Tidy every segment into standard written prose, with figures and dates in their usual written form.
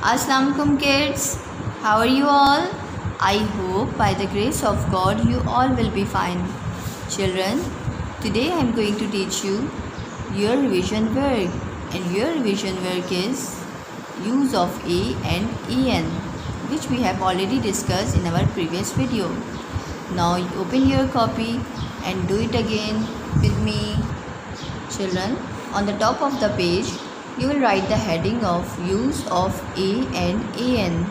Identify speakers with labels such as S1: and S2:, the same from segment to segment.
S1: Assalamualaikum kids, how are you all? I hope by the grace of God you all will be fine. Children, today I am going to teach you your revision work, and your revision work is use of a and en, which we have already discussed in our previous video. Now open your copy and do it again with me. Children, on the top of the page you will write the heading of use of a and en,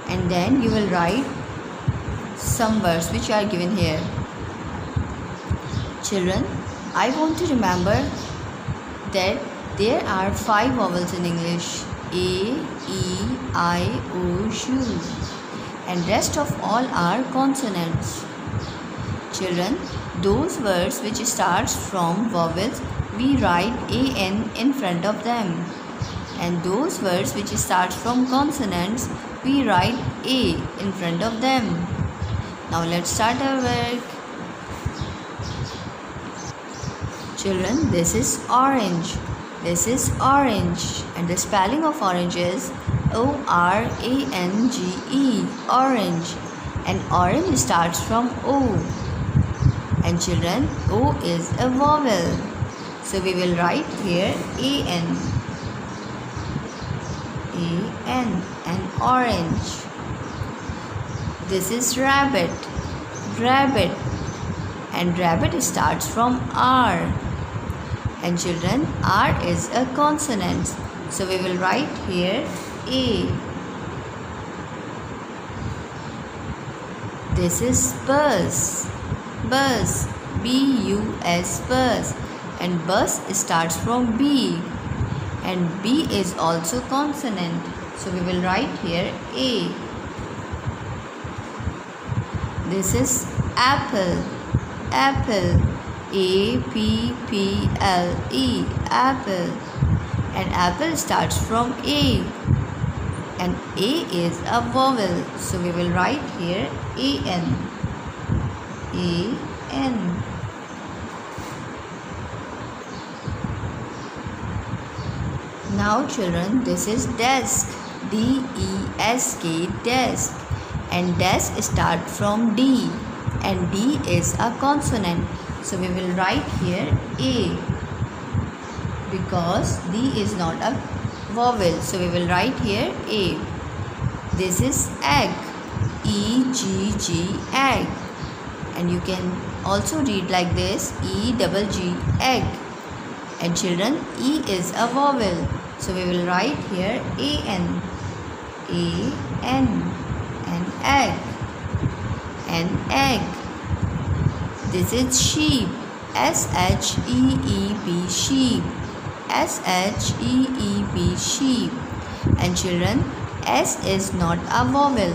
S1: and then you will write some words which are given here. Children, I want to remember that there are 5 vowels in English: a, e, I, o, u, and rest of all are consonants. Children, those words which starts from vowels, we write an in front of them, and those words which starts from consonants, we write a in front of them. Now let's start our work. Children, this is orange. This is orange, and the spelling of orange is O-R-A-N-G-E, orange, and orange starts from O. And children, O is a vowel, so we will write here an. A-N, and orange. This is rabbit. Rabbit, and rabbit starts from R. And children, R is a consonant, so we will write here A. This is bus. Bus, B-U-S, bus, and bus starts from B, and B is also consonant, so we will write here A. This is apple. Apple, A-P-P-L-E, apple, and apple starts from A, and A is a vowel, so we will write here A-N. A-N. Now children, this is desk. D-E-S-K, desk, and desk start from D, and D is a consonant, so we will write here A, because D is not a vowel, so we will write here A. This is egg. E-G-G, egg, and you can also read like this, E-double-G, egg. And children, E is a vowel, so we will write here A-N. A-N, and egg, and egg. This is sheep. S-H-E-E-P, sheep. S-H-E-E-P, sheep. And children, S is not a vowel,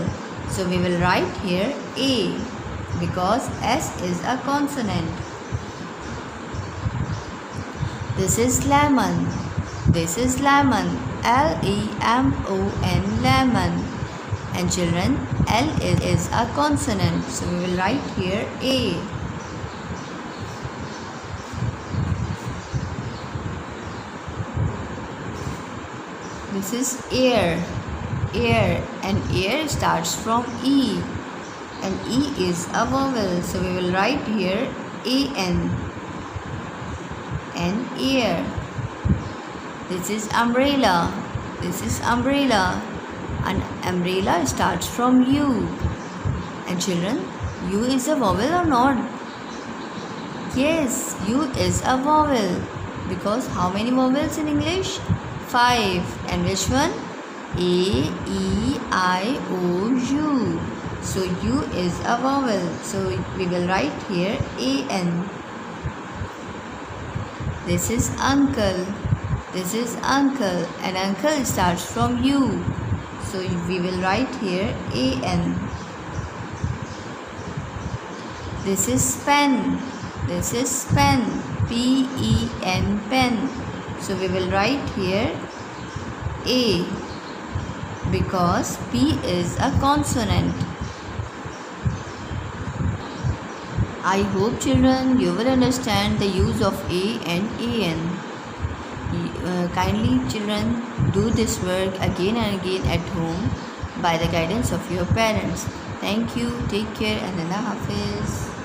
S1: so we will write here A, because S is a consonant. This is lemon. This is lemon. L-E-M-O-N, lemon. And children, L is a consonant, so we will write here A. This is air. Air, and air starts from E, and E is a vowel, so we will write here A-N, and air. This is umbrella. This is umbrella, and umbrella starts from U. And children, U is a vowel or not? Yes, U is a vowel, because how many vowels in English? 5. And which one? A, E, I, O, U. So U is a vowel, so we will write here A-N. This is uncle. This is uncle, and uncle starts from U, so we will write here A-N. This is pen. This is pen. P-E-N, pen, so we will write here A, because P is a consonant. I hope children you will understand the use of A and AN. Kindly children, do this work again and again at home by the guidance of your parents. Thank you. Take care and Allah Hafiz.